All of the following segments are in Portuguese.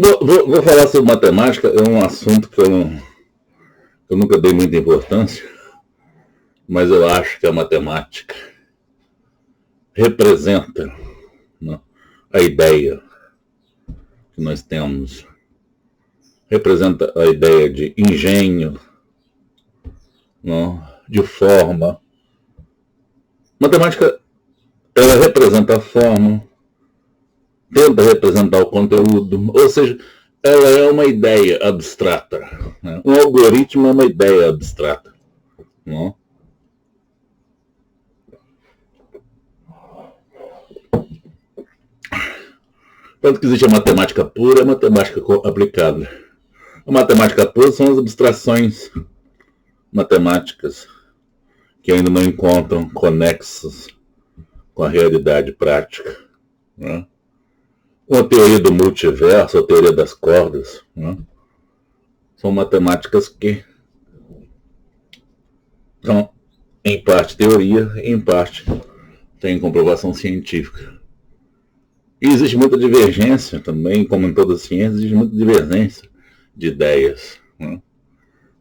Vou falar sobre matemática, é um assunto que eu nunca dei muita importância, mas eu acho que a matemática representa, né, a ideia que nós temos, representa a ideia de engenho, né, de forma. Matemática, ela representa a forma, tenta representar o conteúdo, ou seja, ela é uma ideia abstrata. Né? Um algoritmo é uma ideia abstrata. Né? Tanto que existe a matemática pura e a matemática aplicada. A matemática pura são as abstrações matemáticas que ainda não encontram conexos com a realidade prática. Né? Com a teoria do multiverso, a teoria das cordas, né? São matemáticas que são, em parte, teoria, em parte, têm comprovação científica. E existe muita divergência também, como em todas as ciências, existe muita divergência de ideias. Né?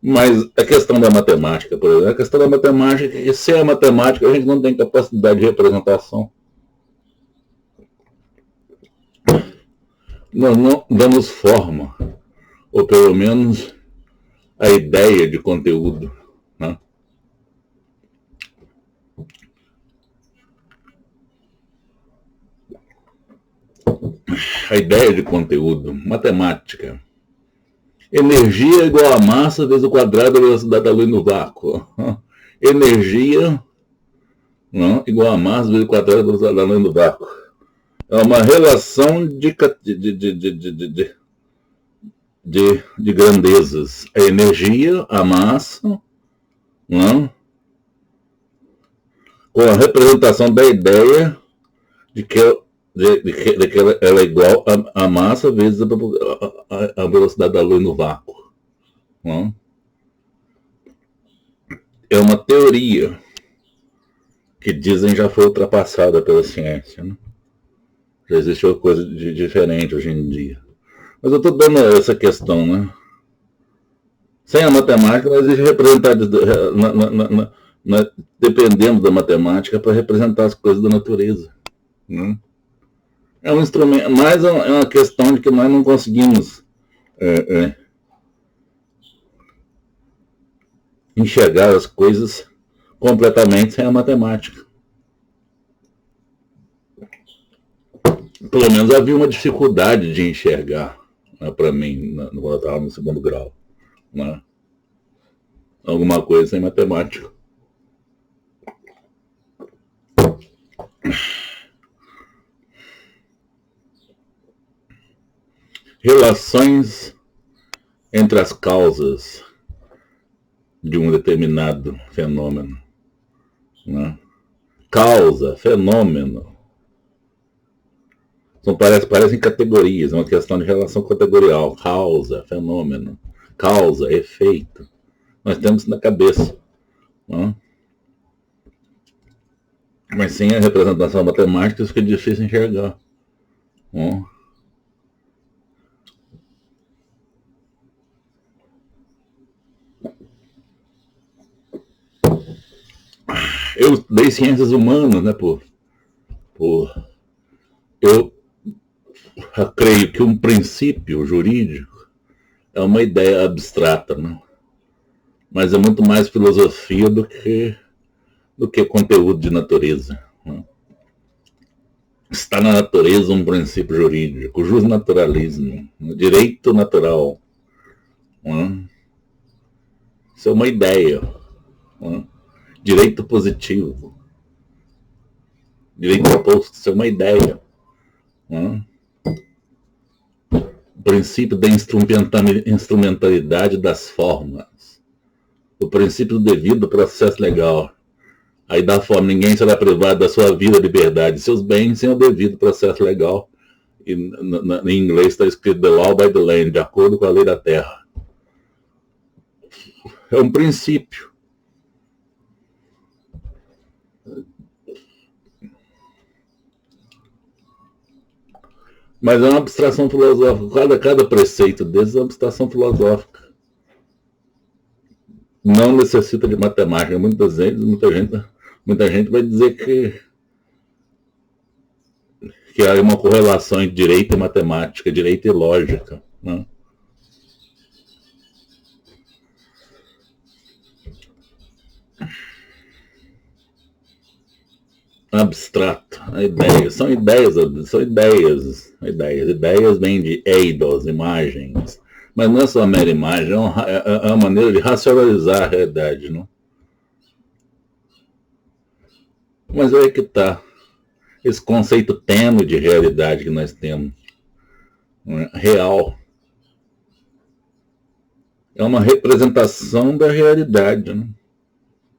Mas a questão da matemática, por exemplo, a questão da matemática é que sem a matemática a gente não tem capacidade de representação. Nós não damos forma, ou pelo menos a ideia de conteúdo. Né? A ideia de conteúdo, matemática. Energia é igual a massa vezes o quadrado da velocidade da luz no vácuo. Energia, não, igual a massa vezes o quadrado da velocidade da luz no vácuo. É uma relação de grandezas. A energia, a massa, não, com a representação da ideia de que ela é igual a massa vezes a velocidade da luz no vácuo. Não? É uma teoria que dizem já foi ultrapassada pela ciência. Né? Já existe outra coisa diferente hoje em dia. Mas eu estou dando essa questão, né? Sem a matemática, não existe representante dependendo da matemática para representar as coisas da natureza. Né? É um instrumento, mas é uma questão de que nós não conseguimos enxergar as coisas completamente sem a matemática. Pelo menos havia uma dificuldade de enxergar, né, para mim, quando eu estava no segundo grau. Né? Alguma coisa sem matemática. Relações entre as causas de um determinado fenômeno. Né? Causa, fenômeno. Parecem categorias, é uma questão de relação categorial. Causa, fenômeno. Causa, efeito. Nós temos isso na cabeça. Né? Mas sem a representação matemática isso fica difícil enxergar. Né? Eu estudei ciências humanas, né, eu creio que um princípio jurídico é uma ideia abstrata, né? Mas é muito mais filosofia do que conteúdo de natureza. Né? Está na natureza um princípio jurídico, o justnaturalismo, o direito natural. Né? Isso é uma ideia. Né? Direito positivo. Direito oposto, isso é uma ideia. Né? O princípio da instrumentalidade das formas. O princípio do devido processo legal. Aí da forma, ninguém será privado da sua vida, liberdade, seus bens sem o devido processo legal. E em inglês está escrito the law by the land, de acordo com a lei da terra. É um princípio. Mas é uma abstração filosófica. Cada preceito desses é uma abstração filosófica. Não necessita de matemática. Muita gente vai dizer que há uma correlação entre direito e matemática, direito e lógica. Né? Abstrato, a ideia, ideias vêm de eidos, imagens, mas não é só mera imagem, é uma maneira de racionalizar a realidade, não? Mas é aí que está esse conceito tênue de realidade que nós temos, né? Real, é uma representação da realidade, né?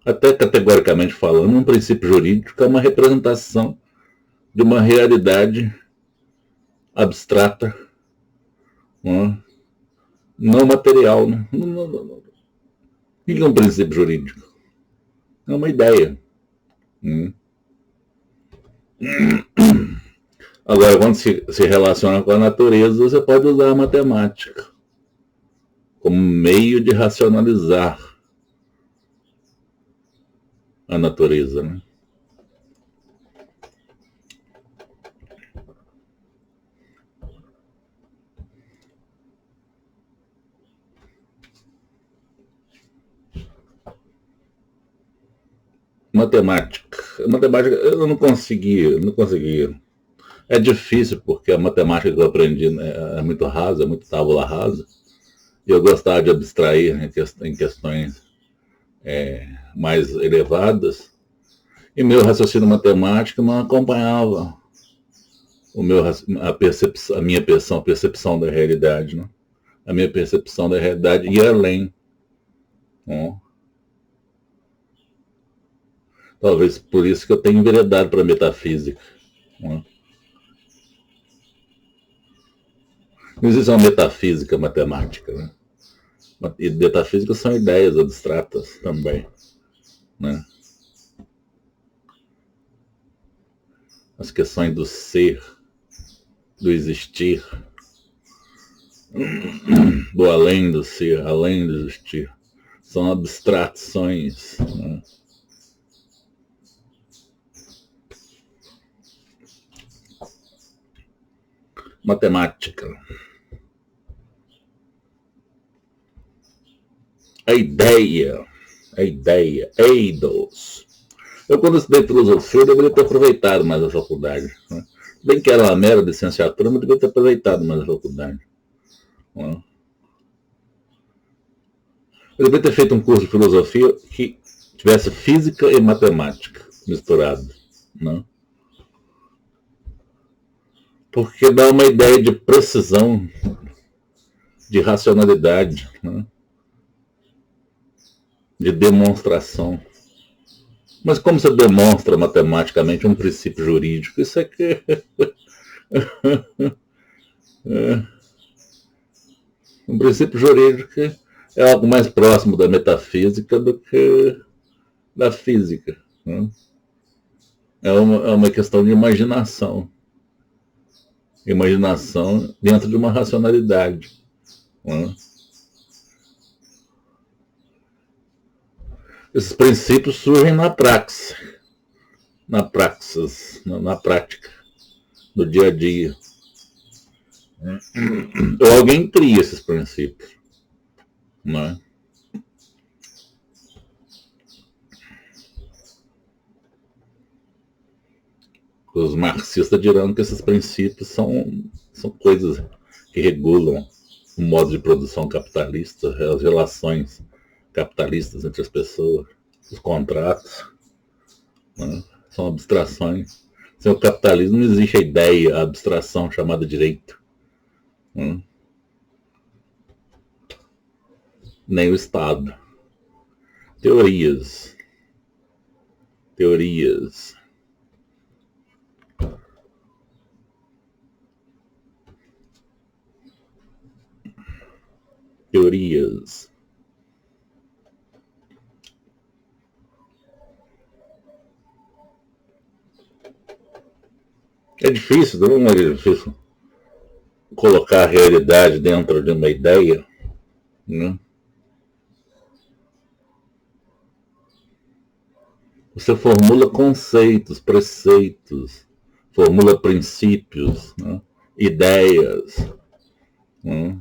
Até categoricamente falando, um princípio jurídico é uma representação de uma realidade abstrata, né? Não material. Né? O que é um princípio jurídico? É uma ideia. Agora, quando se relaciona com a natureza, você pode usar a matemática como meio de racionalizar a natureza. Né? Matemática, eu não conseguia. É difícil porque a matemática que eu aprendi é muito rasa, é muito tábula rasa. E eu gostava de abstrair em questões mais elevadas. E meu raciocínio matemático não acompanhava a minha percepção da realidade. Né? A minha percepção da realidade ia além. Né? Talvez por isso que eu tenho enveredado para a metafísica. Né? Não existe uma metafísica matemática. Né? E metafísica são ideias abstratas também. Né? As questões do ser, do existir, do além do ser, além do existir. São abstrações. Né? Matemática. A ideia, eidos. Eu, quando estudei filosofia, eu deveria ter aproveitado mais a faculdade. Né? Bem que era uma mera licenciatura, mas deveria ter aproveitado mais a faculdade. Né? Eu deveria ter feito um curso de filosofia que tivesse física e matemática misturado. Né? Porque dá uma ideia de precisão, de racionalidade, né? De demonstração. Mas como você demonstra matematicamente um princípio jurídico? Isso é que um princípio jurídico é algo mais próximo da metafísica do que da física. Né? É uma questão de imaginação. Imaginação dentro de uma racionalidade. Né? Esses princípios surgem na praxis, na prática, no dia a dia. Ou alguém cria esses princípios. Né? Os marxistas dirão que esses princípios são coisas que regulam o modo de produção capitalista, as relações capitalistas entre as pessoas, os contratos. Né? São abstrações. Sem o capitalismo não existe a ideia, a abstração chamada direito. Né? Nem o Estado. Teorias. Teorias. Teorias. É difícil, não é difícil. colocar a realidade dentro de uma ideia, né? Você formula conceitos, preceitos, formula princípios, né? Ideias, né?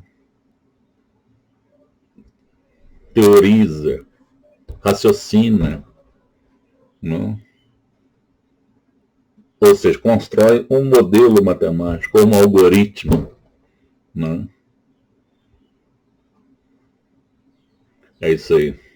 Teoriza, raciocina, né? Ou seja, constrói um modelo matemático, um algoritmo, né? É isso aí.